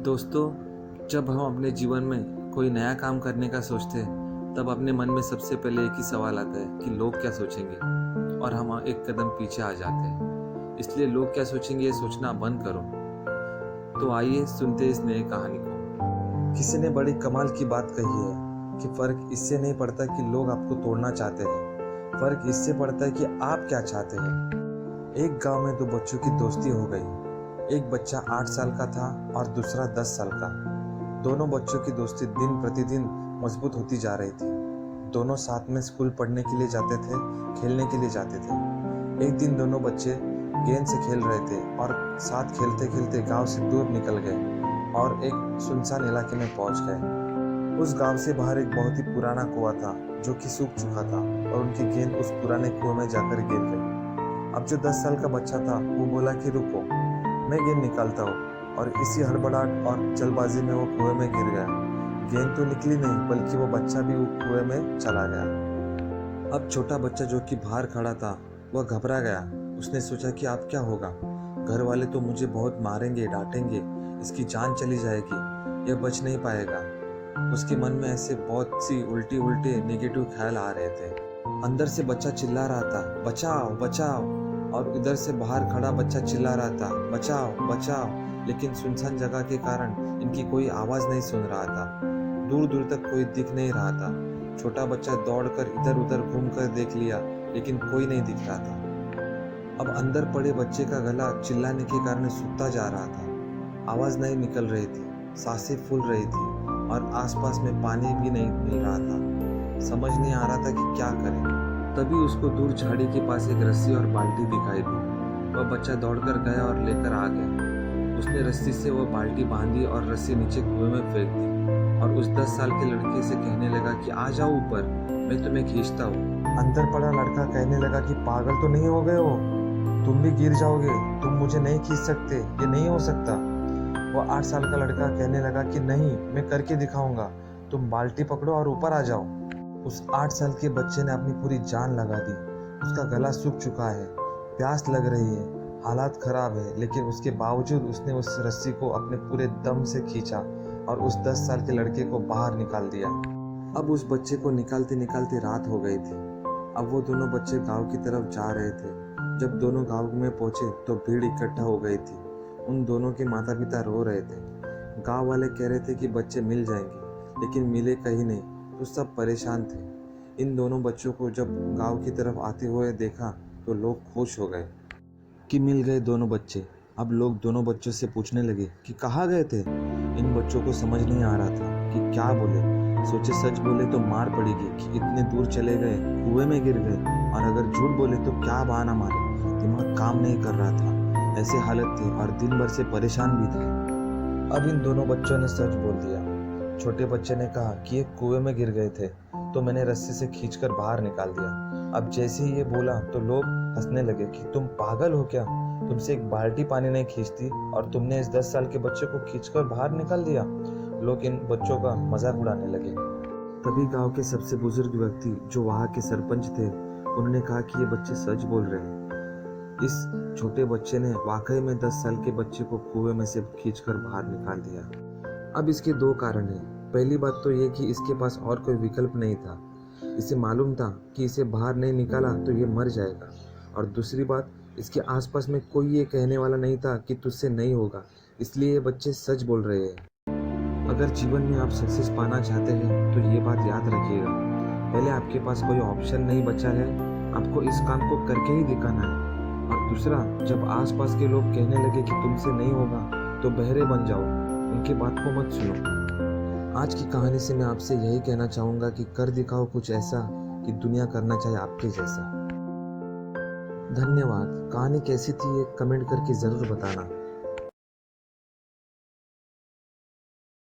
दोस्तों, जब हम अपने जीवन में कोई नया काम करने का सोचते हैं तब अपने मन में सबसे पहले एक ही सवाल आता है कि लोग क्या सोचेंगे, और हम एक कदम पीछे आ जाते हैं। इसलिए लोग क्या सोचेंगे ये सोचना बंद करो। तो आइए सुनते इस नई कहानी को। किसी ने बड़ी कमाल की बात कही है कि फर्क इससे नहीं पड़ता कि लोग आपको तोड़ना चाहते हैं, फर्क इससे पड़ता है कि आप क्या चाहते हैं। एक गांव में दो बच्चों की दोस्ती हो गई। एक बच्चा 8 साल का था और दूसरा 10 साल का। दोनों बच्चों की दोस्ती दिन प्रतिदिन मजबूत होती जा रही थी। दोनों साथ में स्कूल पढ़ने के लिए जाते थे, खेलने के लिए जाते थे। एक दिन दोनों बच्चे गेंद से खेल रहे थे और साथ खेलते खेलते गांव से दूर निकल गए और एक सुनसान इलाके में पहुंच गए। उस गांव से बाहर एक बहुत ही पुराना कुआं था जो कि सूख चुका था और उनकी गेंद उस पुराने कुएं में जाकर गिर गई। अब जो 10 साल का बच्चा था वो बोला कि रुको, मैं गेंद निकालता हूँ, और इसी हड़बड़ाहट और जल्दबाजी में वो कुएं में गिर गया। गेंद तो निकली नहीं बल्कि वो बच्चा भी कुएं में चला गया। अब छोटा बच्चा जो कि बाहर खड़ा था वह घबरा गया। उसने सोचा कि अब क्या होगा, घर वाले तो मुझे बहुत मारेंगे, डांटेंगे, इसकी जान चली जाएगी, यह बच नहीं पाएगा। उसके मन में ऐसे बहुत सी उल्टे नेगेटिव ख्याल आ रहे थे। अंदर से बच्चा चिल्ला रहा था, बचाओ बचाओ, और इधर से बाहर खड़ा बच्चा चिल्ला रहा था, बचाओ बचाओ। लेकिन सुनसान जगह के कारण इनकी कोई आवाज नहीं सुन रहा था। दूर दूर तक कोई दिख नहीं रहा था। छोटा बच्चा दौड़कर इधर उधर घूमकर देख लिया लेकिन कोई नहीं दिख रहा था। अब अंदर पड़े बच्चे का गला चिल्लाने के कारण सूखता जा रहा था। आवाज नहीं निकल रही थी, सांसें फूल रही थी और आसपास में पानी भी नहीं मिल रहा था। समझ नहीं आ रहा था कि क्या करें। तभी उसको दूर झाड़ी के पास एक रस्सी और बाल्टी दिखाई दी। वह बच्चा दौड़कर गया और लेकर आ गया। उसने रस्सी से वह बाल्टी बांधी और रस्सी नीचे कुएं में फेंक दी और उस 10 साल के लड़के से कहने लगा कि आ जाओ ऊपर, मैं तुम्हें खींचता हूँ। अंदर पड़ा लड़का कहने लगा कि पागल तो नहीं हो गए हो, तुम भी गिर जाओगे, तुम मुझे नहीं खींच सकते, ये नहीं हो सकता। वो 8 साल का लड़का कहने लगा कि नहीं, मैं करके दिखाऊंगा, तुम बाल्टी पकड़ो और ऊपर आ जाओ। उस 8 साल के बच्चे ने अपनी पूरी जान लगा दी। उसका गला सूख चुका है, प्यास लग रही है, हालात खराब है, लेकिन उसके बावजूद उसने उस रस्सी को अपने पूरे दम से खींचा और उस 10 साल के लड़के को बाहर निकाल दिया। अब उस बच्चे को निकालते निकालते रात हो गई थी। अब वो दोनों बच्चे गांव की तरफ जा रहे थे। जब दोनों गांव में पहुंचे तो भीड़ इकट्ठा हो गई थी। उन दोनों के माता पिता रो रहे थे। गांव वाले कह रहे थे कि बच्चे मिल जाएंगे, लेकिन मिले कहीं नहीं, तो सब परेशान थे। इन दोनों बच्चों को जब गांव की तरफ आते हुए देखा तो लोग खुश हो गए कि मिल गए दोनों बच्चे। अब लोग दोनों बच्चों से पूछने लगे कि कहाँ गए थे। इन बच्चों को समझ नहीं आ रहा था कि क्या बोले। सोचे सच बोले तो मार पड़ेगी कि इतने दूर चले गए, कुएं में गिर गए, और अगर झूठ बोले तो क्या बहाना मारे। दिमाग काम नहीं कर रहा था, ऐसे हालत थे और दिन भर से परेशान भी थे। अब इन दोनों बच्चों ने सच बोल दिया। छोटे बच्चे ने कहा कि ये कुएं में गिर गए थे तो मैंने रस्सी से खींचकर बाहर निकाल दिया। अब जैसे ही ये बोला तो लोग हंसने लगे कि तुम पागल हो क्या, तुमसे एक बाल्टी पानी नहीं खींचती और तुमने इस 10 साल के बच्चे को खींचकर बाहर निकाल दिया। लोग इन बच्चों का मजाक उड़ाने लगे। तभी गांव के सबसे बुजुर्ग व्यक्ति जो वहां के सरपंच थे, उन्होंने कहा कि ये बच्चे सच बोल रहे हैं। इस छोटे बच्चे ने वाकई में 10 साल के बच्चे को कुएं में से खींचकर बाहर निकाल दिया। अब इसके 2 कारण हैं। पहली बात तो ये कि इसके पास और कोई विकल्प नहीं था। इसे मालूम था कि इसे बाहर नहीं निकाला तो ये मर जाएगा। और दूसरी बात, इसके आसपास में कोई ये कहने वाला नहीं था कि तुझसे नहीं होगा, इसलिए ये बच्चे सच बोल रहे हैं। अगर जीवन में आप सक्सेस पाना चाहते हैं तो ये बात याद रखिएगा, पहले आपके पास कोई ऑप्शन नहीं बचा है, आपको इस काम को करके ही दिखाना है। और दूसरा, जब आसपास के लोग कहने लगे कि तुमसे नहीं होगा तो बहरे बन जाओ, उनकी बात को मत सुनो। आज की कहानी से मैं आपसे यही कहना चाहूँगा कि कर दिखाओ कुछ ऐसा कि दुनिया करना चाहे आपके जैसा। धन्यवाद। कहानी कैसी थी ये कमेंट करके ज़रूर बताना।